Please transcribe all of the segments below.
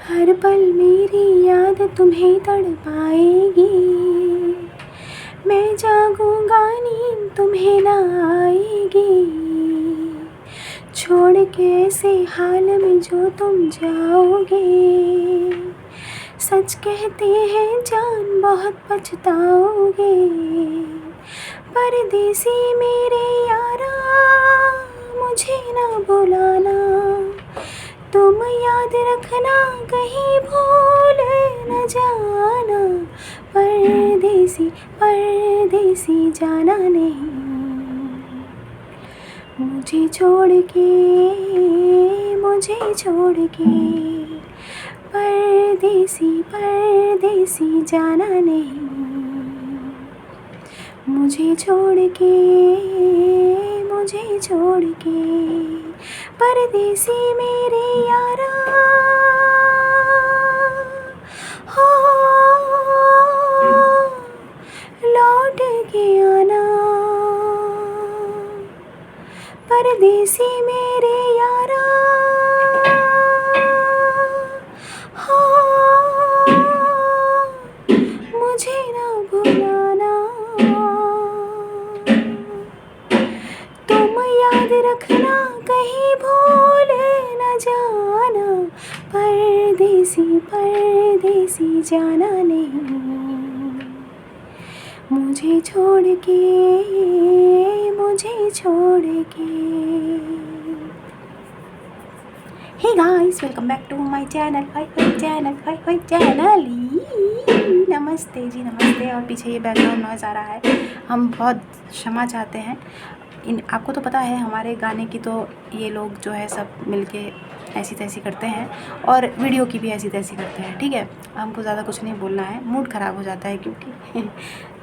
हर पल मेरी याद तुम्हें तड़पाएगी। मैं जागूंगा नींद तुम्हें ना आएगी। छोड़ के ऐसे हाल में जो तुम जाओगे। सच कहते हैं जान बहुत पछताओगे। परदेसी मेरे यारा मुझे ना भुलाना। तुम याद रखना कहीं भूल न जाना। परदेसी परदेसी जाना नहीं। मुझे छोड़ के परदेसी परदेसी जाना नहीं। मुझे छोड़ के परदेसी मेरे यारा हो लौट के आना। परदेसी मेरे यारा हो मुझे ना भुलाना। तुम याद रखना कहीं भूल न जाना। परदेसी परदेसी जाना नहीं। मुझे छोड़ के। Hey guys, welcome back to my channel. Hi channel. नमस्ते जी, नमस्ते। और पीछे ये बैकग्राउंड नॉइज़ आ रहा है, हम बहुत क्षमा चाहते हैं। आपको तो पता है हमारे गाने की तो ये लोग जो है सब मिलके ऐसी तैसी करते हैं और वीडियो की भी ऐसी तैसी करते हैं, ठीक है। हमको ज़्यादा कुछ नहीं बोलना है, मूड ख़राब हो जाता है क्योंकि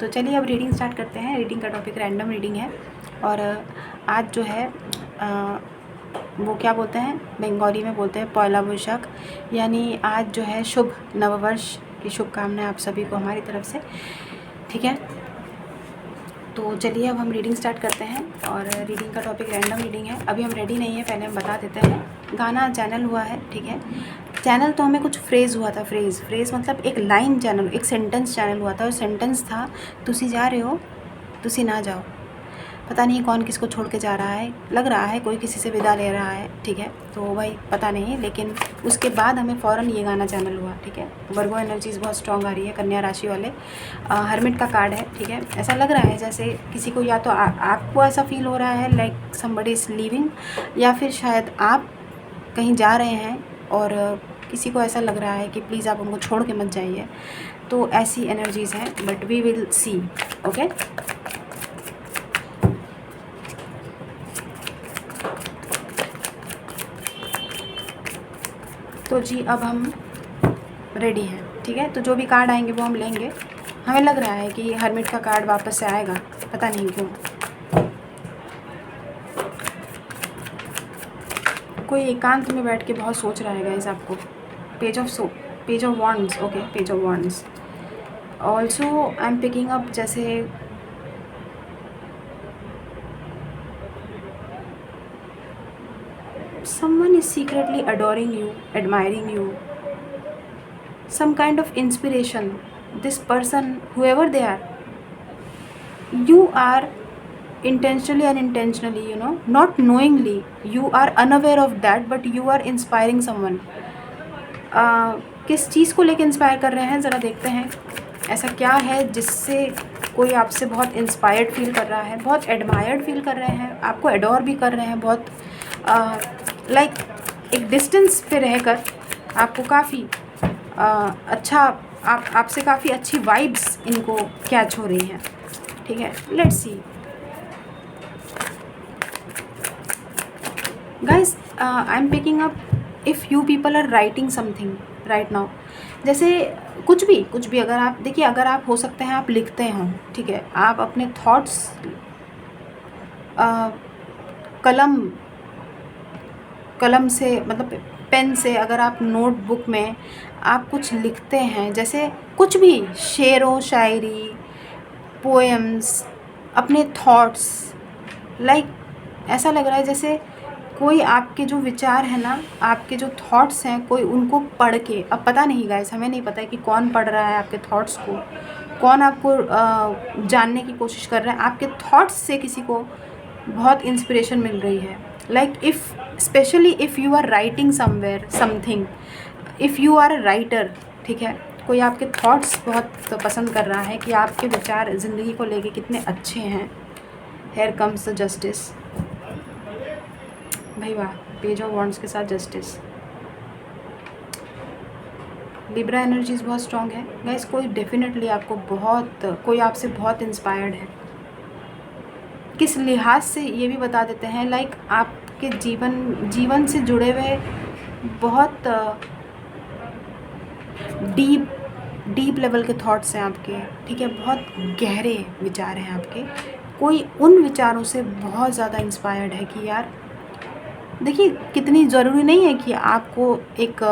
तो चलिए अब रीडिंग स्टार्ट करते हैं। रीडिंग का टॉपिक रैंडम रीडिंग है और आज जो है वो क्या बोलते हैं, बंगाली में बोलते हैं पहला वैशाख, यानी आज जो है शुभ नववर्ष की शुभकामनाएं आप सभी को हमारी तरफ से, ठीक है। तो चलिए अब हम रीडिंग स्टार्ट करते हैं और रीडिंग का टॉपिक रैंडम रीडिंग है। अभी हम रेडी नहीं है, पहले हम बता देते हैं। गाना चैनल हुआ है, ठीक है। चैनल तो हमें कुछ फ्रेज़ हुआ था, फ्रेज़ मतलब एक लाइन चैनल, एक सेंटेंस चैनल हुआ था और सेंटेंस था तुसी जा रहे हो तुसी ना जाओ। पता नहीं कौन किसको छोड़ के जा रहा है, लग रहा है कोई किसी से विदा ले रहा है, ठीक है। तो भाई पता नहीं, लेकिन उसके बाद हमें फ़ौरन ये गाना चैनल हुआ, ठीक है। वर्गो एनर्जीज़ बहुत स्ट्रॉन्ग आ रही है, कन्या राशि वाले। हर्मिट का कार्ड है, ठीक है। ऐसा लग रहा है जैसे किसी को, या तो आपको ऐसा फील हो रहा है लाइक समबडी इज़ लीविंग, या फिर शायद आप कहीं जा रहे हैं और किसी को ऐसा लग रहा है कि प्लीज़ आप उनको छोड़ के मत जाइए। तो ऐसी एनर्जीज़ हैं, but we will see, okay. तो जी अब हम रेडी हैं, ठीक है। तो जो भी कार्ड आएंगे वो हम लेंगे। हमें लग रहा है कि हर्मिट का कार्ड वापस से आएगा, पता नहीं क्यों। कोई एकांत में बैठ के बहुत सोच रहा है गाइस आपको। Page of wands, okay, page of wands. Also I am picking up जैसे someone is secretly adoring you, admiring you, some kind of inspiration. This person, whoever they are, you are intentionally unintentionally, you know, not knowingly, you are unaware of that, but you are inspiring someone. किस चीज़ को लेकर inspire कर रहे हैं ज़रा देखते हैं। ऐसा क्या है जिससे कोई आपसे बहुत इंस्पायर्ड फील कर रहा है, बहुत एडमायर्ड फील कर रहे हैं, आपको एडोर भी कर रहे हैं, बहुत लाइक एक डिस्टेंस पे रहकर आपको काफ़ी अच्छा, आपसे काफ़ी अच्छी वाइब्स इनको कैच हो रही हैं, ठीक है। Let's see guys, I am picking up if you people are writing something right now. जैसे कुछ भी अगर आप देखिए, अगर आप हो सकते हैं आप लिखते हों, ठीक है। आप अपने थॉट्स कलम से, मतलब पेन से, अगर आप नोटबुक में आप कुछ लिखते हैं, जैसे कुछ भी शेरों शायरी, पोएम्स, अपने थॉट्स, लाइक ऐसा लग रहा है जैसे कोई आपके जो विचार है ना, आपके जो थॉट्स हैं, कोई उनको पढ़ के, अब पता नहीं गाइस, हमें नहीं पता है कि कौन पढ़ रहा है आपके थॉट्स को, कौन आपको जानने की कोशिश कर रहा है। आपके थॉट्स से किसी को बहुत इंस्पिरेशन मिल रही है। Like if specially if you are writing somewhere something, if you are a writer, ठीक है, कोई आपके थॉट्स बहुत पसंद कर रहा है कि आपके विचार ज़िंदगी को लेके कितने अच्छे हैं। हेयर कम्स द जस्टिस, भाई वाह, पेज ऑफ वॉन्ड्स के साथ जस्टिस। लिब्रा एनर्जीज बहुत स्ट्रॉन्ग है गाइस। कोई डेफिनेटली आपको कोई आपसे बहुत इंस्पायर्ड है। किस लिहाज से ये भी बता देते हैं, लाइक आपके जीवन से जुड़े हुए बहुत डीप लेवल के थॉट्स हैं आपके, ठीक है, बहुत गहरे विचार हैं आपके। कोई उन विचारों से बहुत ज़्यादा इंस्पायर्ड है कि यार देखिए, कितनी ज़रूरी नहीं है कि आपको एक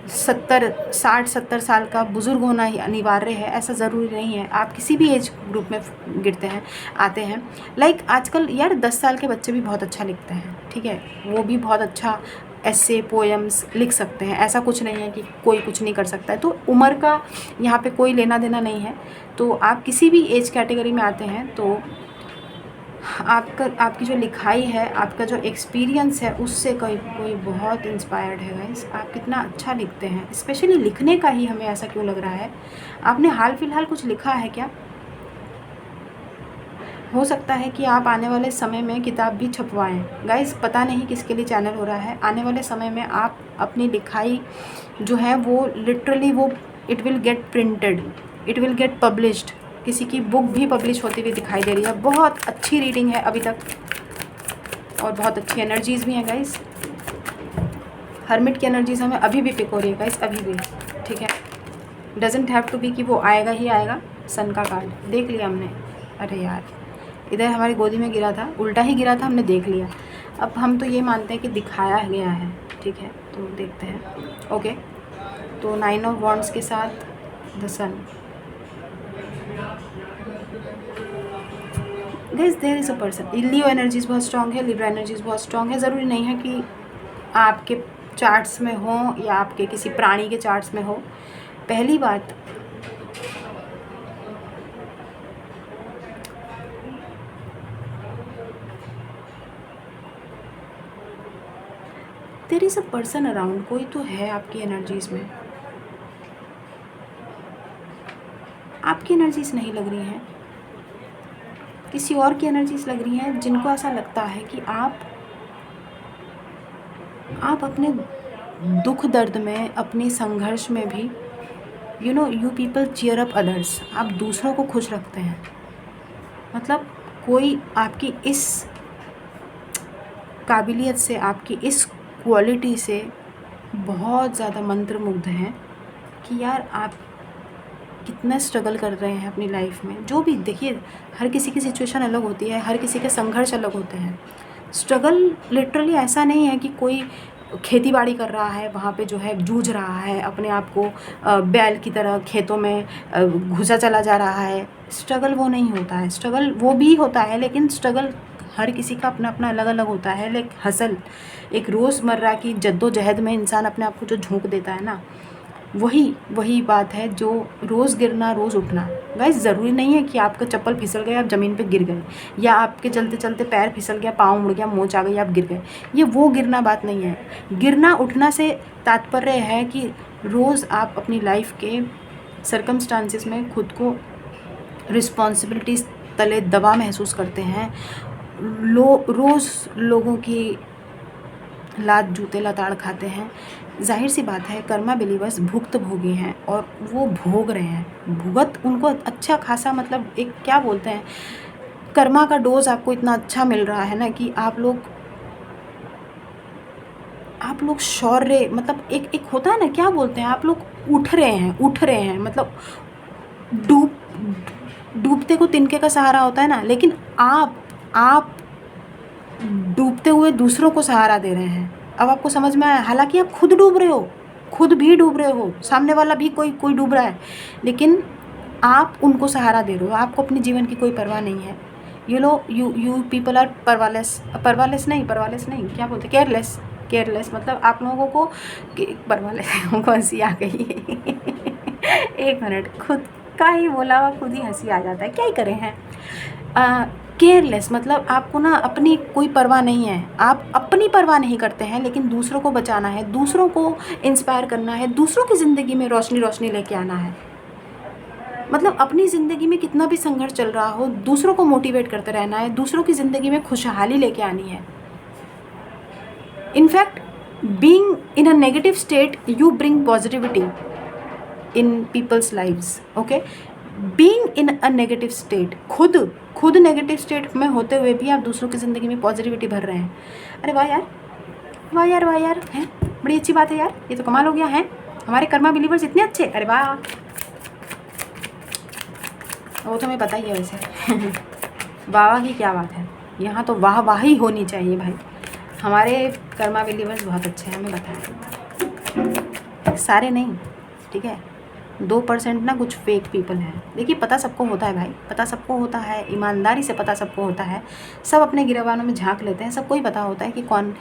60-70 साल का बुज़ुर्ग होना ही अनिवार्य है, ऐसा ज़रूरी नहीं है। आप किसी भी एज ग्रुप में आते हैं। लाइक आजकल यार 10 साल के बच्चे भी बहुत अच्छा लिखते हैं, ठीक है, वो भी बहुत अच्छा ऐसे पोएम्स लिख सकते हैं। ऐसा कुछ नहीं है कि कोई कुछ नहीं कर सकता है। तो उम्र का यहाँ पे कोई लेना देना नहीं है। तो आप किसी भी एज कैटेगरी में आते हैं तो आपकी जो लिखाई है, आपका जो एक्सपीरियंस है, उससे कोई बहुत इंस्पायर्ड है गाइस। आप कितना अच्छा लिखते हैं, स्पेशली लिखने का ही हमें ऐसा क्यों लग रहा है। आपने हाल फिलहाल कुछ लिखा है क्या? हो सकता है कि आप आने वाले समय में किताब भी छपवाएं गाइस। पता नहीं किसके लिए चैनल हो रहा है। आने वाले समय में आप अपनी लिखाई जो है वो लिटरली वो it will get printed, it will get published. किसी की बुक भी पब्लिश होती हुई दिखाई दे रही है। बहुत अच्छी रीडिंग है अभी तक और बहुत अच्छी एनर्जीज़ भी हैं गाइस। हर्मिट की एनर्जीज़ हमें अभी भी पिक हो रही है गाइस, अभी भी, ठीक है। डजेंट हैव टू बी कि वो आएगा ही आएगा। सन का कार्ड देख लिया हमने। अरे यार, इधर हमारी गोदी में गिरा था, उल्टा ही गिरा था, हमने देख लिया। अब हम तो ये मानते हैं कि दिखाया गया है, ठीक है, तो देखते हैं। ओके, तो 9 ऑफ वॉन्ड्स के साथ the sun. Guys there is a person. Leo energies बहुत स्ट्रॉन्ग है, लिब्रा एनर्जीज़ बहुत स्ट्रॉन्ग है। ज़रूरी नहीं है कि आपके चार्ट्स में हो या आपके किसी प्राणी के चार्ट्स में हो। पहली बात, there is a person around. कोई तो है आपकी एनर्जीज़ में। आपकी एनर्जीज़ नहीं लग रही हैं, किसी और की एनर्जीज़ लग रही हैं, जिनको ऐसा लगता है कि आप अपने दुख दर्द में, अपने संघर्ष में भी you people cheer up others. आप दूसरों को खुश रखते हैं। मतलब कोई आपकी इस काबिलियत से, आपकी इस क्वालिटी से बहुत ज़्यादा मंत्रमुग्ध हैं कि यार आप कितना स्ट्रगल कर रहे हैं अपनी लाइफ में। जो भी देखिए, हर किसी की सिचुएशन अलग होती है, हर किसी के संघर्ष अलग होते हैं। स्ट्रगल लिटरली ऐसा नहीं है कि कोई खेती बाड़ी कर रहा है, वहाँ पे जो है जूझ रहा है, अपने आप को बैल की तरह खेतों में घुसा चला जा रहा है। स्ट्रगल वो नहीं होता है। स्ट्रगल वो भी होता है, लेकिन स्ट्रगल हर किसी का अपना अपना अलग अलग होता है। लाइक हसल, एक रोज़मर्रा की जद्दोजहद में इंसान अपने आप को जो झोंक देता है ना, वही बात है जो रोज़ गिरना रोज़ उठना। गाइस ज़रूरी नहीं है कि आपका चप्पल फिसल गया, आप ज़मीन पे गिर गए, या आपके चलते चलते पैर फिसल गया, पाँव मुड़ गया, मोच आ गई, आप गिर गए। ये वो गिरना बात नहीं है। गिरना उठना से तात्पर्य है कि रोज़ आप अपनी लाइफ के सर्कमस्टांसिस में खुद को रिस्पॉन्सिबिलिटीज़ तले दबा महसूस करते हैं। रोज़ लोगों की लात जूते लताड़ खाते हैं। जाहिर सी बात है, कर्मा बिलीवर्स भुक्तभोगी हैं और वो भोग रहे हैं। भुगत उनको अच्छा खासा, मतलब एक क्या बोलते हैं, कर्मा का डोज आपको इतना अच्छा मिल रहा है ना कि आप लोग शौर्य, मतलब एक होता है ना, क्या बोलते हैं, आप लोग उठ रहे हैं, मतलब डूबते को तिनके का सहारा होता है ना, लेकिन आप डूबते हुए दूसरों को सहारा दे रहे हैं। अब आपको समझ में आया। हालांकि आप खुद डूब रहे हो, खुद भी डूब रहे हो, सामने वाला भी कोई डूब रहा है, लेकिन आप उनको सहारा दे रहे हो। आपको अपने जीवन की कोई परवाह नहीं है। यू पीपल आर परवालेस नहीं, क्या बोलते, केयरलेस। मतलब आप लोगों को परवालेस को हंसी आ गई एक मिनट, खुद का ही बोला हुआ खुद ही हंसी आ जाता है, क्या ही करें हैं। केयरलेस मतलब आपको ना अपनी कोई परवाह नहीं है, आप अपनी परवाह नहीं करते हैं, लेकिन दूसरों को बचाना है, दूसरों को इंस्पायर करना है, दूसरों की ज़िंदगी में रोशनी लेके आना है। मतलब अपनी ज़िंदगी में कितना भी संघर्ष चल रहा हो, दूसरों को मोटिवेट करते रहना है, दूसरों की ज़िंदगी में खुशहाली लेके आनी है। In fact being in a negative state you bring positivity in people's lives. Okay, being in a negative state, खुद नेगेटिव स्टेट में होते हुए भी आप दूसरों की ज़िंदगी में पॉजिटिविटी भर रहे हैं। अरे वाह यार हैं, बड़ी अच्छी बात है यार, ये तो कमाल हो गया है, हमारे कर्मा बिलीवर्स इतने अच्छे। अरे वाह, वो तो हमें पता ही है वैसे वाह की क्या बात है, यहाँ तो वाह ही होनी चाहिए भाई। हमारे कर्मा बिलीवर्स बहुत अच्छे हैं, हमें पता है, सारे नहीं, ठीक है, 2% ना कुछ फेक पीपल हैं। देखिए पता सबको होता है भाई, पता सबको होता है, ईमानदारी से पता सबको होता है, सब अपने गिरबानों में झांक लेते हैं, सबको ही पता होता है कि कौन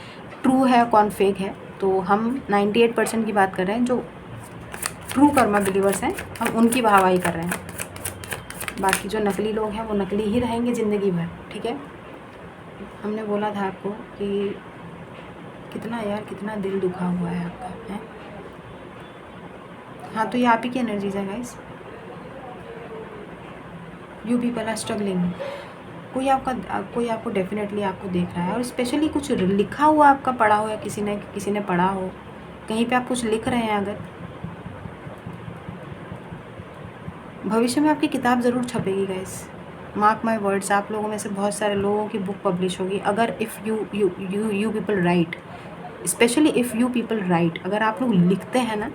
ट्रू है कौन फेक है। तो हम 98% की बात कर रहे हैं, जो ट्रू कर्मा बिलीवर्स हैं, हम उनकी वाहवाही कर रहे हैं। बाकी जो नकली लोग हैं वो नकली ही रहेंगे ज़िंदगी भर, ठीक है। हमने बोला था आपको कि कितना दिल दुखा हुआ है आपका, है। हाँ, तो ये आप ही की एनर्जीज है guys. You people are struggling. कोई आपको डेफिनेटली आपको देख रहा है, और स्पेशली कुछ लिखा हुआ आपका पढ़ा हो, या किसी ने पढ़ा हो, कहीं पे आप कुछ लिख रहे हैं, अगर भविष्य में आपकी किताब ज़रूर छपेगी गाइस, मार्क माई वर्ड्स। आप लोगों में से बहुत सारे लोगों की बुक पब्लिश होगी, अगर if you people right, specially if you people right, अगर आप लोग लिखते हैं ना,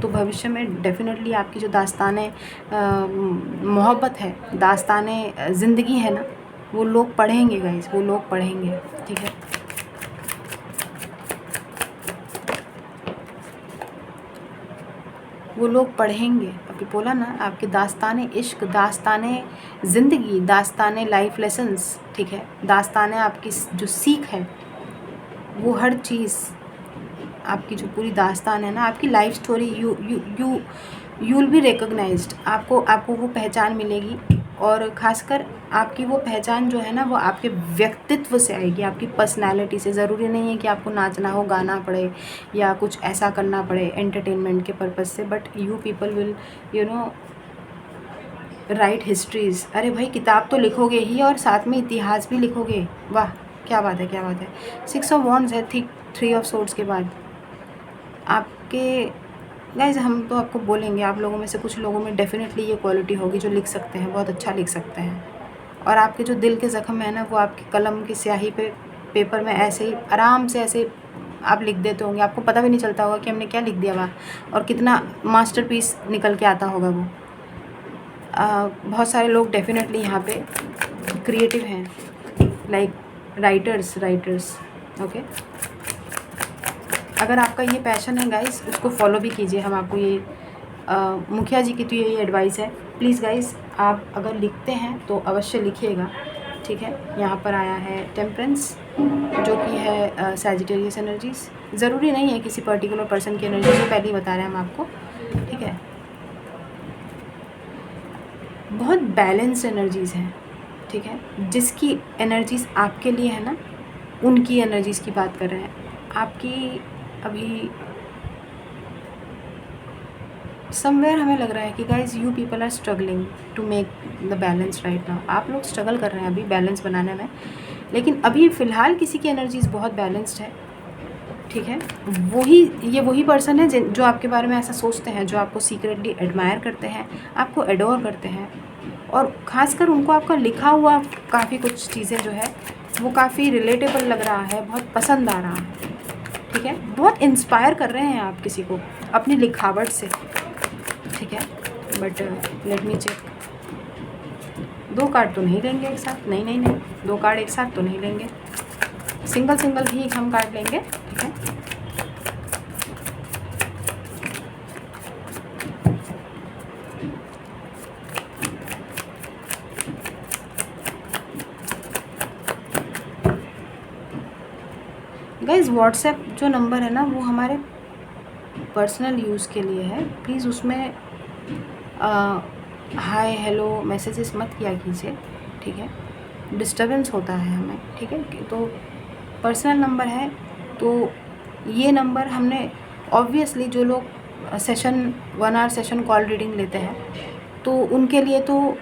तो भविष्य में डेफिनेटली आपकी जो दास्ताने मोहब्बत है, दास्ताने ज़िंदगी है ना, वो लोग पढ़ेंगे गाइस, वो लोग पढ़ेंगे, ठीक है। वो लोग पढ़ेंगे। अभी बोला ना, आपके दास्ताने इश्क, दास्ताने ज़िंदगी, दास्ताने लाइफ लेसन्स, ठीक है, दास्ताने आपकी जो सीख है, वो हर चीज़ आपकी जो पूरी दास्तान है ना, आपकी life story, you will be recognised. आपको वो पहचान मिलेगी, और ख़ासकर आपकी वो पहचान जो है ना, वो आपके व्यक्तित्व से आएगी, आपकी पर्सनालिटी से। ज़रूरी नहीं है कि आपको नाचना हो, गाना पड़े, या कुछ ऐसा करना पड़े एंटरटेनमेंट के पर्पज़ से, but you people will write histories. अरे भाई, किताब तो लिखोगे ही, और साथ में इतिहास भी लिखोगे। वाह, क्या बात है। 6 ऑफ वॉन्ड्स है, 3 ऑफ सोर्ड्स के बाद आपके गाइज। हम तो आपको बोलेंगे, आप लोगों में से कुछ लोगों में डेफिनेटली ये क्वालिटी होगी जो लिख सकते हैं, बहुत अच्छा लिख सकते हैं, और आपके जो दिल के ज़ख्म है ना, वो आपकी कलम की स्याही पे, पेपर में ऐसे ही आराम से ऐसे आप लिख देते होंगे, आपको पता भी नहीं चलता होगा कि हमने क्या लिख दिया वहाँ, और कितना मास्टरपीस निकल के आता होगा वो। बहुत सारे लोग डेफिनेटली यहाँ पे क्रिएटिव हैं, लाइक राइटर्स, ओके। अगर आपका ये पैशन है गाइस, उसको फॉलो भी कीजिए। हम आपको ये मुखिया जी की तो यही एडवाइस है, प्लीज़ गाइस, आप अगर लिखते हैं तो अवश्य लिखिएगा, ठीक है। यहाँ पर आया है टेम्परेंस, जो कि है सैजिटेरियस एनर्जीज। ज़रूरी नहीं है किसी पर्टिकुलर पर्सन की एनर्जी, जो पहले ही बता रहे हैं हम आपको, ठीक है। बहुत बैलेंस एनर्जीज़ हैं, ठीक है। जिसकी एनर्जीज़ आपके लिए है ना, उनकी एनर्जीज़ की बात कर रहे हैं। आपकी अभी समवेयर हमें लग रहा है कि guys you people are struggling to make the balance right now. आप लोग स्ट्रगल कर रहे हैं अभी बैलेंस बनाने में, लेकिन अभी फ़िलहाल किसी की एनर्जीज़ बहुत बैलेंस्ड है, ठीक है। वही पर्सन है जो आपके बारे में ऐसा सोचते हैं, जो आपको सीक्रेटली एडमायर करते हैं, आपको एडोर करते हैं, और ख़ासकर उनको आपका लिखा हुआ काफ़ी कुछ चीज़ें जो है वो काफ़ी रिलेटेबल लग रहा है, बहुत पसंद आ रहा है, ठीक है। बहुत इंस्पायर कर रहे हैं आप किसी को अपनी लिखावट से, ठीक है। But let me check, 2 card तो नहीं लेंगे एक साथ, नहीं, 2 कार्ड एक साथ तो नहीं लेंगे, सिंगल ही हम कार्ड लेंगे, ठीक है। गाइस व्हाट्सएप जो नंबर है ना वो हमारे पर्सनल यूज़ के लिए है, प्लीज़ उसमें हाय हेलो मैसेजेस मत किया कीजिए, ठीक है, डिस्टर्बेंस होता है हमें, ठीक है। तो पर्सनल नंबर है, तो ये नंबर हमने ऑब्वियसली जो लोग session 1 hour session call reading लेते हैं तो उनके लिए तो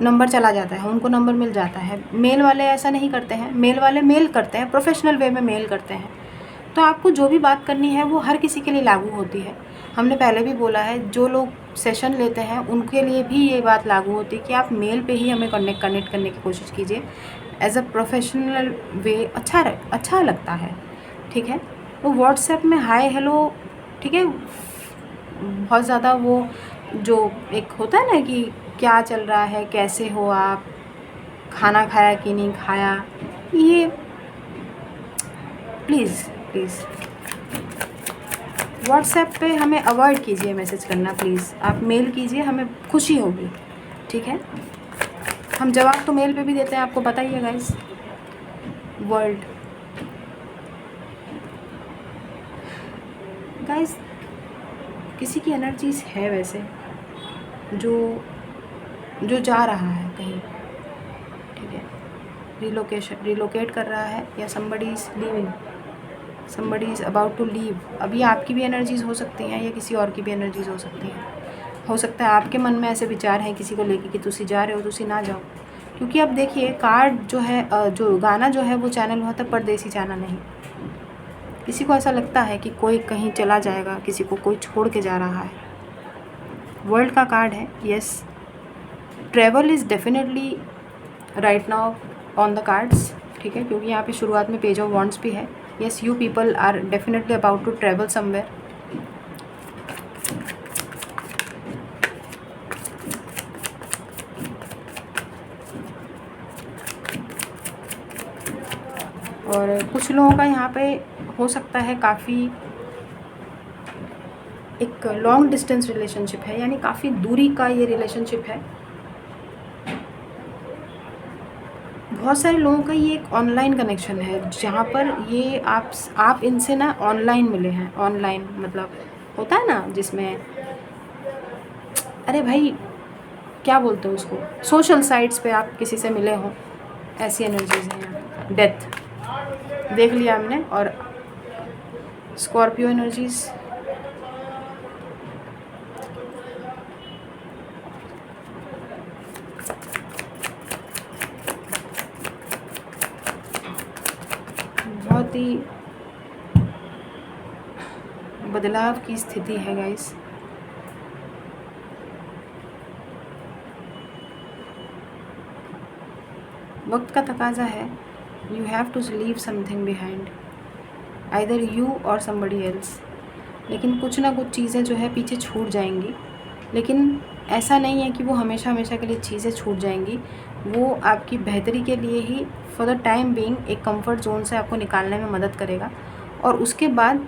नंबर चला जाता है, उनको नंबर मिल जाता है। मेल वाले ऐसा नहीं करते हैं, मेल वाले मेल करते हैं, प्रोफेशनल वे में मेल करते हैं। तो आपको जो भी बात करनी है वो हर किसी के लिए लागू होती है। हमने पहले भी बोला है, जो लोग सेशन लेते हैं उनके लिए भी ये बात लागू होती है कि आप मेल पे ही हमें कनेक्ट करने की कोशिश कीजिए। एज अ प्रोफेशनल वे अच्छा लगता है, ठीक है। तो व्हाट्सएप में हाय हेलो, ठीक है, बहुत ज़्यादा वो जो एक होता है ना कि क्या चल रहा है, कैसे हो आप, खाना खाया कि नहीं खाया, ये प्लीज़ व्हाट्सएप पे हमें अवॉइड कीजिए मैसेज करना प्लीज़। आप मेल कीजिए, हमें खुशी होगी, ठीक है। हम जवाब तो मेल पे भी देते हैं, आपको पता ही है गाइस। वर्ल्ड गाइस किसी की एनर्जीज है वैसे जो जा रहा है कहीं, ठीक है, रिलोकेट कर रहा है, या somebody is leaving, somebody is about to leave। अभी आपकी भी एनर्जीज हो सकती हैं या किसी और की भी एनर्जीज हो सकती हैं। हो सकता है आपके मन में ऐसे विचार हैं किसी को लेके कि तुसी जा रहे हो, तुसी ना जाओ, क्योंकि अब देखिए कार्ड जो है, जो गाना जो है वो चैनल हुआ था परदेसी जाना नहीं। किसी को ऐसा लगता है कि कोई कहीं चला जाएगा, किसी को कोई छोड़ के जा रहा है। वर्ल्ड का कार्ड है, yes, travel is definitely right now on the cards, ठीक है, क्योंकि यहाँ पे शुरुआत में पेज ऑफ वॉन्ड्स भी है। Yes, you people are definitely about to travel somewhere. और कुछ लोगों का यहाँ पे हो सकता है काफ़ी एक लॉन्ग डिस्टेंस रिलेशनशिप है, यानी काफ़ी दूरी का ये रिलेशनशिप है। बहुत सारे लोगों का ये एक ऑनलाइन कनेक्शन है, जहाँ पर ये आप इनसे ना ऑनलाइन मिले हैं। ऑनलाइन मतलब होता है ना जिसमें, अरे भाई क्या बोलते हो उसको, सोशल साइट्स पे आप किसी से मिले हों, ऐसी एनर्जीज हैं यहाँ। डेथ देख लिया हमने, और स्कॉर्पियो एनर्जीज, बहुत ही बदलाव की स्थिति है गाइस। वक्त का तकाजा है, you have to leave something behind, either you or somebody else. लेकिन कुछ ना कुछ चीज़ें जो है पीछे छूट जाएंगी, लेकिन ऐसा नहीं है कि वो हमेशा हमेशा के लिए चीज़ें छूट जाएंगी। वो आपकी बेहतरी के लिए ही फॉर द टाइम बीइंग एक कंफर्ट जोन से आपको निकालने में मदद करेगा, और उसके बाद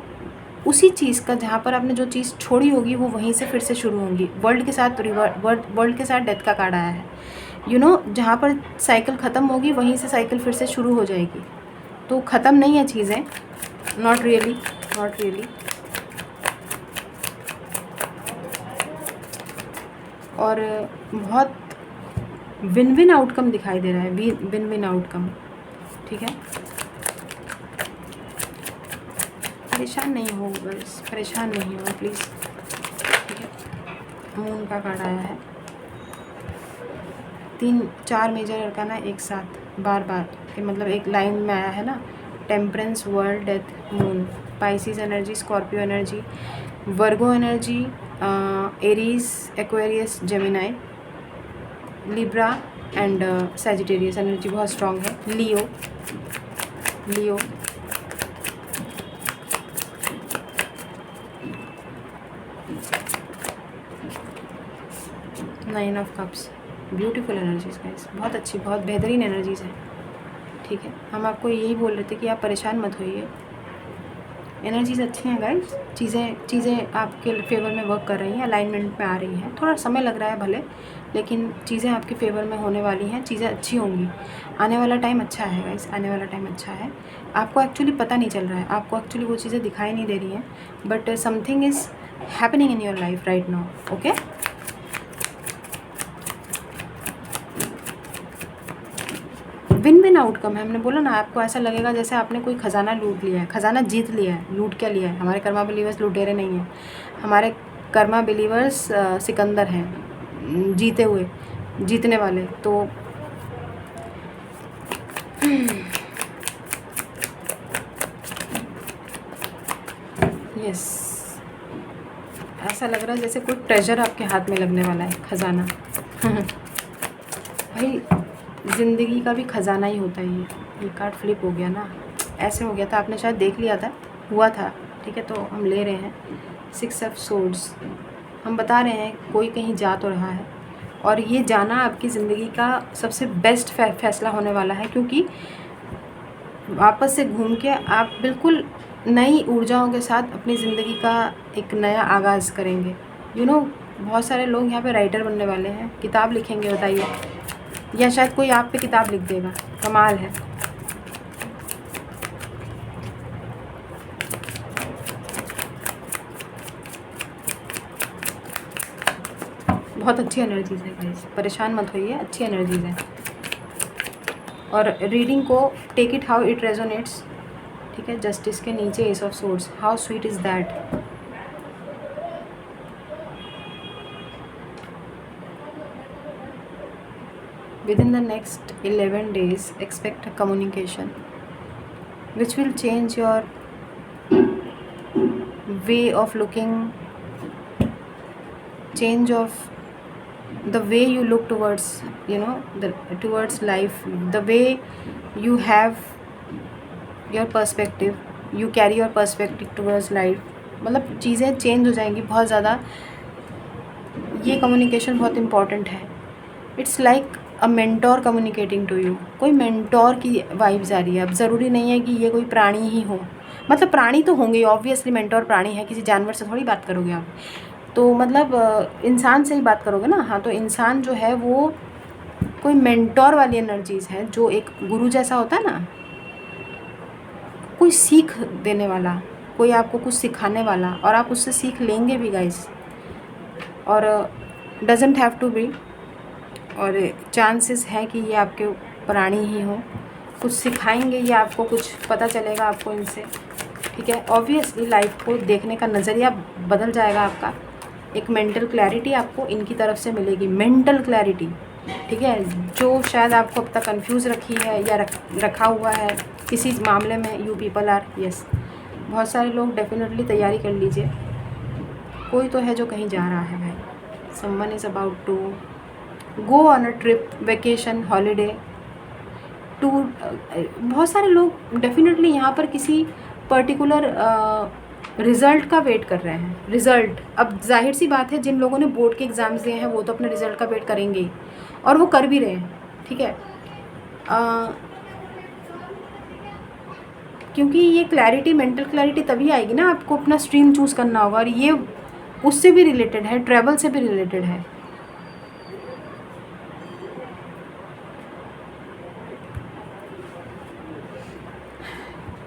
उसी चीज़ का जहाँ पर आपने जो चीज़ छोड़ी होगी वो वहीं से फिर से शुरू होंगी। वर्ल्ड के साथ वर्ल्ड के साथ डेथ का कार्ड आया है, यू नो, जहाँ पर साइकिल ख़त्म होगी वहीं से साइकिल फिर से शुरू हो जाएगी। तो ख़त्म नहीं है चीज़ें, नॉट रियली। और बहुत विन विन आउटकम दिखाई दे रहा है, विन विन आउटकम, ठीक है। परेशान नहीं हो बस, परेशान नहीं हो प्लीज़, ठीक है। मून का कार्ड आया है, 3-4 मेजर अरकाना एक साथ बार बार कि मतलब एक लाइन में आया है ना, temperance, world, death, moon, Pisces energy, Scorpio energy, Virgo energy, Aries, Aquarius, Gemini, Libra and Sagittarius energy बहुत स्ट्रॉन्ग है। लियो 9 of cups, beautiful energies guys, बहुत अच्छी, बहुत बेहतरीन एनर्जीज हैं, ठीक है। हम आपको यही बोल रहे थे कि आप परेशान मत होइए, एनर्जीज अच्छी हैं गाइस, चीज़ें आपके फेवर में वर्क कर रही हैं, अलाइनमेंट में आ रही हैं। थोड़ा समय लग रहा है भले, लेकिन चीज़ें आपके फेवर में होने वाली हैं, चीज़ें अच्छी होंगी। आने वाला टाइम अच्छा है गाइस, आने वाला टाइम अच्छा है। आपको एक्चुअली पता नहीं चल रहा है, आपको एक्चुअली वो चीज़ें दिखाई नहीं दे रही हैं, but something is happening in your life right now. Okay, win win outcome है। हमने बोला ना, आपको ऐसा लगेगा जैसे आपने कोई खजाना लूट लिया है, खजाना जीत लिया है। लूट क्या लिया है? हमारे कर्मा बिलीवर्स लुटेरे नहीं हैं, हमारे कर्मा बिलीवर्स सिकंदर हैं, जीते हुए, जीतने वाले। तो यस, ऐसा लग रहा है जैसे कोई ट्रेजर आपके हाथ में लगने वाला है, खजाना। भाई ज़िंदगी का भी ख़जाना ही होता है ये कार्ड फ्लिप हो गया ना, ऐसे हो गया था, आपने शायद देख लिया था, हुआ था। ठीक है, तो हम ले रहे हैं 6 ऑफ सोर्ड्स। हम बता रहे हैं कोई कहीं जा तो रहा है, और ये जाना आपकी ज़िंदगी का सबसे बेस्ट फैसला होने वाला है, क्योंकि वापस से घूम के आप बिल्कुल नई ऊर्जाओं के साथ अपनी ज़िंदगी का एक नया आगाज़ करेंगे। बहुत सारे लोग यहाँ पे राइटर बनने वाले हैं, किताब लिखेंगे, बताइए, या शायद कोई आप पे किताब लिख देगा। कमाल है। बहुत अच्छी एनर्जीज है गाइस, परेशान मत होइए, अच्छी एनर्जीज है। और रीडिंग को take it how it resonates. ठीक है, जस्टिस के नीचे ace of swords, how sweet is that. Within the next 11 days, expect a communication which will change your way of looking, change of the way you look towards, towards life, the way you have your perspective, you carry your perspective towards life। मतलब चीज़ें change हो जाएंगी बहुत ज़्यादा। ये communication बहुत important है। It's like a mentor communicating to you. कोई मेंटोर की वाइब्स आ रही है। अब ज़रूरी नहीं है कि ये कोई प्राणी ही हो, मतलब प्राणी तो होंगे ऑब्वियसली, मेंटोर प्राणी है, किसी जानवर से थोड़ी बात करोगे आप, तो मतलब इंसान से ही बात करोगे ना। हाँ, तो इंसान जो है वो कोई मेंटोर वाली एनर्जीज़ है, जो एक गुरु जैसा होता है ना, कोई सीख देने वाला, कोई आपको कुछ सिखाने वाला, और आप उससे सीख लेंगे भी गाइस। और डजेंट हैव टू बी, और चांसेस है कि ये आपके प्राणी ही हो, कुछ सिखाएंगे, ये आपको कुछ पता चलेगा आपको इनसे। ठीक है, ऑब्वियसली लाइफ को देखने का नज़रिया बदल जाएगा आपका। एक मेंटल क्लैरिटी आपको इनकी तरफ से मिलेगी, मेंटल क्लैरिटी। ठीक है, जो शायद आपको अब तक कंफ्यूज रखी है या रखा हुआ है किसी मामले में, यू पीपल आर यस। बहुत सारे लोग डेफिनेटली तैयारी कर लीजिए, कोई तो है जो कहीं जा रहा है भाई। Someone is about to go on a trip, vacation, holiday, tour. बहुत सारे लोग डेफिनेटली यहाँ पर किसी पर्टिकुलर रिज़ल्ट का वेट कर रहे हैं। रिज़ल्ट, अब जाहिर सी बात है, जिन लोगों ने बोर्ड के एग्ज़ाम्स दिए हैं वो तो अपने रिज़ल्ट का वेट करेंगे ही, और वो कर भी रहे हैं। ठीक है, क्योंकि ये क्लैरिटी, मेंटल क्लैरिटी तभी आएगी ना, आपको अपना स्ट्रीम चूज़ करना होगा, और ये उससे भी रिलेटेड है, ट्रैवल से भी रिलेटेड है।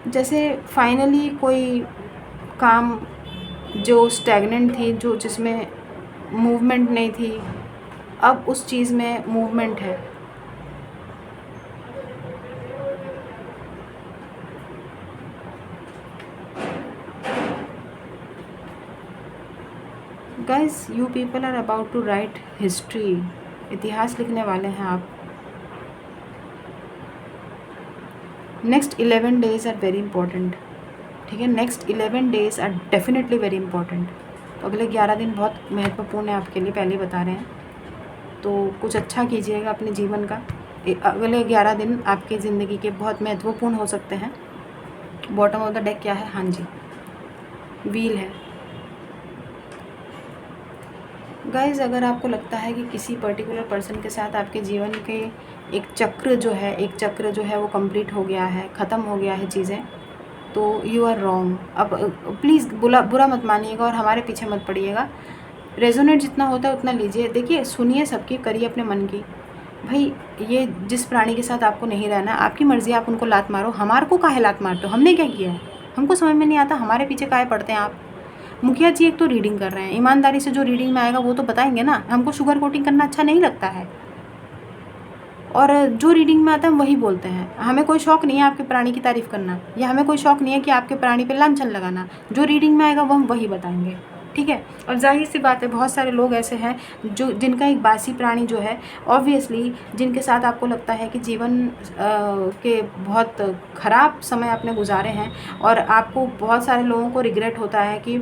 जैसे फाइनली कोई काम जो स्टैगनेंट थी, जो जिसमें मूवमेंट नहीं थी, अब उस चीज़ में मूवमेंट है। Guys, you people are about to write history. इतिहास लिखने वाले हैं आप। Next 11 days are very important. ठीक है, next 11 days are definitely very important. तो अगले 11 दिन बहुत महत्वपूर्ण है आपके लिए, पहले बता रहे हैं। तो कुछ अच्छा कीजिएगा अपने जीवन का। अगले 11 दिन आपकी ज़िंदगी के बहुत महत्वपूर्ण हो सकते हैं। बॉटम ऑफ द डेक क्या है? हाँ जी, व्हील है। गाइज़, अगर आपको लगता है कि किसी पर्टिकुलर पर्सन के साथ आपके जीवन के एक चक्र जो है वो कंप्लीट हो गया है, ख़त्म हो गया है चीज़ें, तो यू आर रॉन्ग। अब प्लीज़ बुरा मत मानिएगा और हमारे पीछे मत पड़िएगा। रेजोनेट जितना होता है उतना लीजिए। देखिए, सुनिए सबकी, करिए अपने मन की। भाई, ये जिस प्राणी के साथ आपको नहीं रहना, आपकी मर्ज़ी, आप उनको लात मारो। हमारे को काहे लात मारते हो? हमने क्या किया है? हमको समझ में नहीं आता, हमारे पीछे काहे पड़ते हैं आप? मुखिया जी एक तो रीडिंग कर रहे हैं, ईमानदारी से जो रीडिंग में आएगा वो तो बताएंगे ना। हमको शुगर कोटिंग करना अच्छा नहीं लगता है, और जो रीडिंग में आता है हम वही बोलते हैं। हमें कोई शौक़ नहीं है आपके प्राणी की तारीफ़ करना, या हमें कोई शौक़ नहीं है कि आपके प्राणी पे लांछन लगाना। जो रीडिंग में आएगा वो हम वही बताएंगे, ठीक है। और जाहिर सी बात है, बहुत सारे लोग ऐसे हैं जो जिनका एक बासी प्राणी जो है, ऑब्वियसली जिनके साथ आपको लगता है कि जीवन के बहुत ख़राब समय आपने गुजारे हैं, और आपको बहुत सारे लोगों को रिग्रेट होता है कि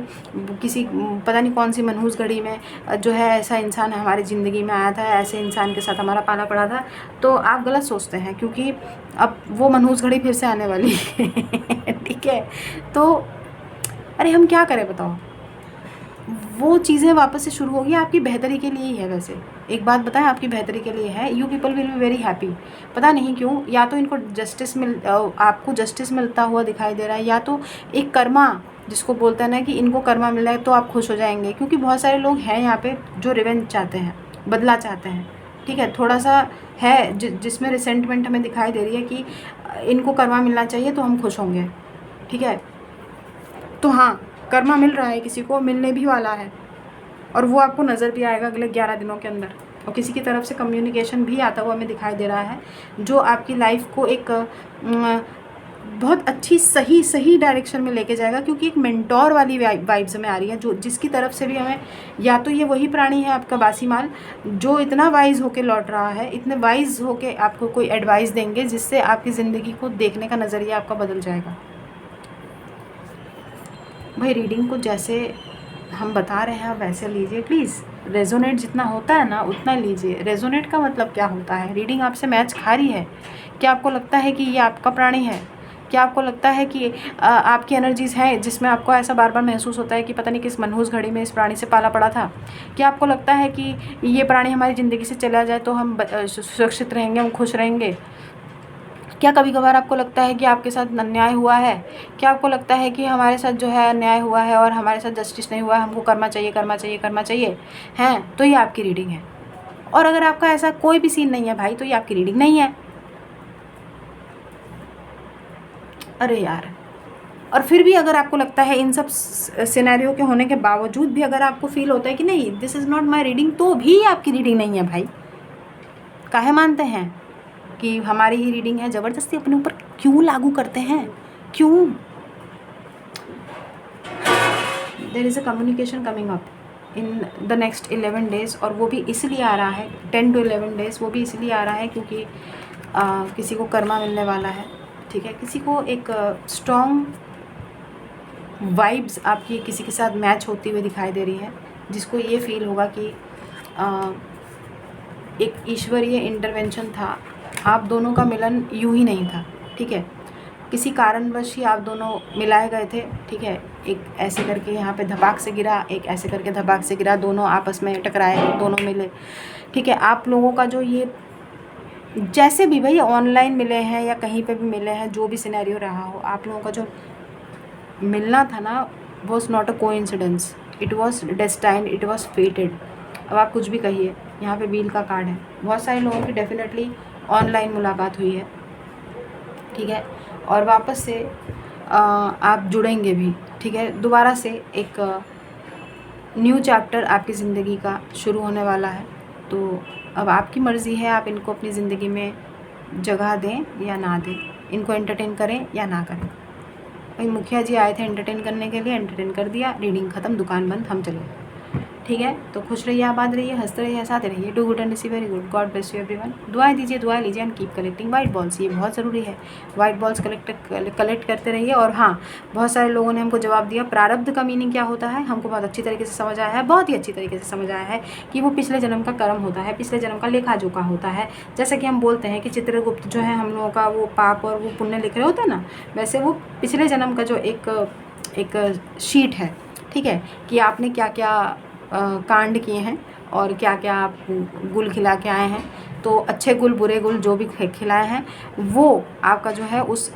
किसी पता नहीं कौन सी मनहूस घड़ी में जो है ऐसा इंसान हमारी ज़िंदगी में आया था, ऐसे इंसान के साथ हमारा पाला पड़ा था। तो आप गलत सोचते हैं, क्योंकि अब वो मनहूस घड़ी फिर से आने वाली है ठीक है। तो अरे हम क्या करें बताओ, वो चीज़ें वापस से शुरू होगी, आपकी बेहतरी के लिए ही है। वैसे एक बात बताएं, आपकी बेहतरी के लिए है। You people will be very happy. पता नहीं क्यों, या तो इनको आपको जस्टिस मिलता हुआ दिखाई दे रहा है, या तो एक कर्मा जिसको बोलते हैं ना कि इनको कर्मा मिला है, तो आप खुश हो जाएंगे। क्योंकि बहुत सारे लोग हैं यहाँ पे जो रिवेंज चाहते हैं, बदला चाहते हैं, ठीक है। थोड़ा सा है जिसमें रिसेंटमेंट हमें दिखाई दे रही है कि इनको कर्मा मिलना चाहिए तो हम खुश होंगे, ठीक है। तो हाँ, कर्मा मिल रहा है, किसी को मिलने भी वाला है, और वो आपको नज़र भी आएगा अगले 11 दिनों के अंदर। और किसी की तरफ से कम्युनिकेशन भी आता हुआ हमें दिखाई दे रहा है, जो आपकी लाइफ को एक बहुत अच्छी सही डायरेक्शन में लेके जाएगा। क्योंकि एक मेंटोर वाली वाइब्स हमें आ रही है, जो जिसकी तरफ से भी हमें, या तो ये वही प्राणी है आपका बासी माल, जो इतना वाइज होके लौट रहा है, इतने वाइज होके आपको कोई एडवाइस देंगे जिससे आपकी ज़िंदगी को देखने का नज़रिया आपका बदल जाएगा। भाई, रीडिंग को जैसे हम बता रहे हैं आप वैसे लीजिए प्लीज़। रेजोनेट जितना होता है ना उतना लीजिए। रेजोनेट का मतलब क्या होता है? रीडिंग आपसे मैच खा रही है, क्या आपको लगता है कि ये आपका प्राणी है? क्या आपको लगता है कि आपकी एनर्जीज़ हैं जिसमें आपको ऐसा बार बार महसूस होता है कि पता नहीं किस मनहूस घड़ी में इस प्राणी से पाला पड़ा था? क्या आपको लगता है कि ये प्राणी हमारी ज़िंदगी से चला जाए तो हम सुरक्षित रहेंगे, हम खुश रहेंगे? क्या कभी कभार आपको लगता है कि आपके साथ अन्याय हुआ है? क्या आपको लगता है कि हमारे साथ जो है अन्याय हुआ है और हमारे साथ जस्टिस नहीं हुआ है, हमको करना चाहिए हैं? तो ये आपकी रीडिंग है। और अगर आपका ऐसा कोई भी सीन नहीं है भाई, तो ये आपकी रीडिंग नहीं है। अरे यार, और फिर भी अगर आपको लगता है, इन सब सिनेरियो के होने के बावजूद भी अगर आपको फील होता है कि नहीं this is not my reading, तो भी आपकी रीडिंग नहीं है भाई। काहे मानते हैं कि हमारी ही रीडिंग है? ज़बरदस्ती अपने ऊपर क्यों लागू करते हैं? क्यों? There is a communication coming up in the next 11 days, और वो भी इसलिए आ रहा है 10 to 11 डेज़, वो भी इसलिए आ रहा है क्योंकि किसी को कर्मा मिलने वाला है, ठीक है। किसी को एक स्ट्रॉन्ग वाइब्स आपकी किसी के साथ मैच होती हुई दिखाई दे रही है, जिसको ये फील होगा कि एक ईश्वरीय इंटरवेंशन था। आप दोनों का मिलन यूं ही नहीं था, ठीक है। किसी कारणवश ही आप दोनों मिलाए गए थे, ठीक है। एक ऐसे करके यहाँ पे धपाक से गिरा, एक ऐसे करके धपाक से गिरा, दोनों आपस में टकराए, दोनों मिले, ठीक है। आप लोगों का जो ये जैसे भी भाई ऑनलाइन मिले हैं या कहीं पे भी मिले हैं, जो भी सिनेरियो रहा हो, आप लोगों का जो मिलना था ना, was not a coincidence, it was destined, it was fated. अब आप कुछ भी कहिए, यहाँ पे व्हील का कार्ड है। बहुत सारे लोगों की डेफिनेटली ऑनलाइन मुलाकात हुई है, ठीक है, और वापस से आप जुड़ेंगे भी, ठीक है। दोबारा से एक न्यू चैप्टर आपकी ज़िंदगी का शुरू होने वाला है। तो अब आपकी मर्ज़ी है, आप इनको अपनी ज़िंदगी में जगह दें या ना दें, इनको एंटरटेन करें या ना करें। भाई, मुखिया जी आए थे एंटरटेन करने के लिए, एंटरटेन कर दिया, रीडिंग ख़त्म, दुकान बंद, हम चले, ठीक है। तो खुश रहिए, आबाद रहिए, हंसते रहिए, हंसाते रहिए। Do good and receive very good. God bless you everyone. दुआएं दीजिए, दुआएं लीजिए and keep collecting white balls. ये बहुत ज़रूरी है, वाइट बॉल्स कलेक्ट करते रहिए। और हाँ, बहुत सारे लोगों ने हमको जवाब दिया प्रारब्ध का मीनिंग क्या होता है। हमको बहुत अच्छी तरीके से समझ आया है, बहुत ही अच्छी तरीके से समझ आया है कि वो पिछले जन्म का कर्म होता है, पिछले जन्म का लेखा जोखा होता है। जैसे कि हम बोलते हैं कि चित्रगुप्त जो है हम लोगों का वो पाप और वो पुण्य लिख रहे होते हैं ना, वैसे वो पिछले जन्म का जो एक शीट है, ठीक है, कि आपने क्या क्या कांड किए हैं और क्या क्या आप गुल खिला के आए हैं। तो अच्छे गुल, बुरे गुल जो भी खिलाए हैं, वो आपका जो है उस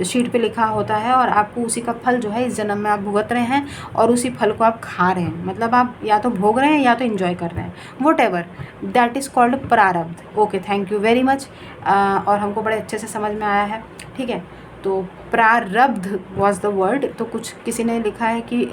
शीट पे लिखा होता है और आपको उसी का फल जो है इस जन्म में आप भुगत रहे हैं और उसी फल को आप खा रहे हैं, मतलब आप या तो भोग रहे हैं या तो एंजॉय कर रहे हैं, whatever, that is called प्रारब्ध। Okay, thank you very much. और हमको बड़े अच्छे से समझ में आया है, ठीक है। तो प्रारब्ध वॉज द वर्ड, तो कुछ किसी ने लिखा है कि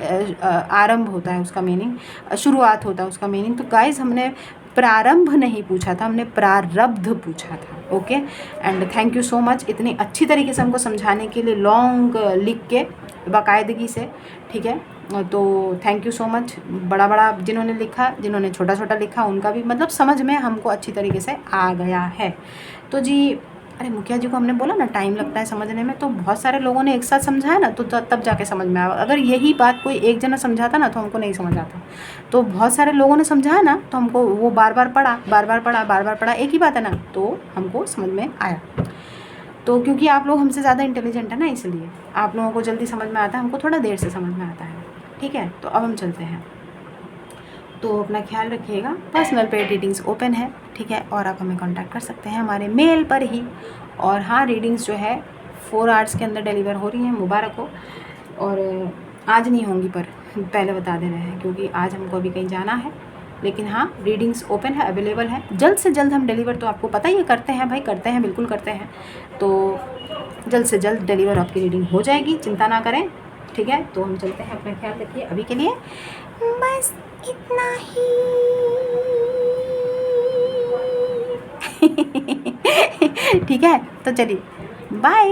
आरंभ होता है उसका मीनिंग, शुरुआत होता है उसका मीनिंग। तो गाइज हमने प्रारंभ नहीं पूछा था, हमने प्रारब्ध पूछा था। Okay, and thank you so much इतनी अच्छी तरीके से हमको समझाने के लिए, लॉन्ग लिख के बाकायदगी से, ठीक है। तो थैंक यू सो मच। बड़ा बड़ा जिन्होंने लिखा, जिन्होंने छोटा छोटा लिखा, उनका भी मतलब समझ में हमको अच्छी तरीके से आ गया है। तो जी, अरे मुखिया जी को हमने बोला ना टाइम लगता है समझने में, तो बहुत सारे लोगों ने एक साथ समझाया ना, तो तब जाके समझ में आया। अगर यही बात कोई एक जना समझाता ना तो हमको नहीं समझ आता। तो बहुत सारे लोगों ने समझाया ना, तो हमको वो बार बार पढ़ा, एक ही बात है ना, तो हमको समझ में आया। तो क्योंकि आप लोग हमसे ज़्यादा इंटेलिजेंट है ना, इसलिए आप लोगों को जल्दी समझ में आता है, हमको थोड़ा देर से समझ में आता है, ठीक है। तो अब हम चलते हैं। तो अपना ख्याल रखिएगा। पर्सनल पेड रीडिंग्स ओपन है, ठीक है, और आप हमें कांटेक्ट कर सकते हैं हमारे मेल पर ही। और हाँ, रीडिंग्स जो है 4 आवर्स के अंदर डिलीवर हो रही हैं, मुबारक हो। और आज नहीं होंगी, पर पहले बता दे रहे हैं क्योंकि आज हमको अभी कहीं जाना है। लेकिन हाँ, रीडिंग्स ओपन है, अवेलेबल है, जल्द से जल्द हम डिलीवर, तो आपको पता ही है, करते हैं भाई, करते हैं, बिल्कुल करते हैं। तो जल्द से जल्द डिलीवर आपकी रीडिंग हो जाएगी, चिंता ना करें, ठीक है। तो हम चलते हैं, अपना ख्याल रखिए। अभी के लिए बस इतना ही। ठीक है, तो चलिए, बाय।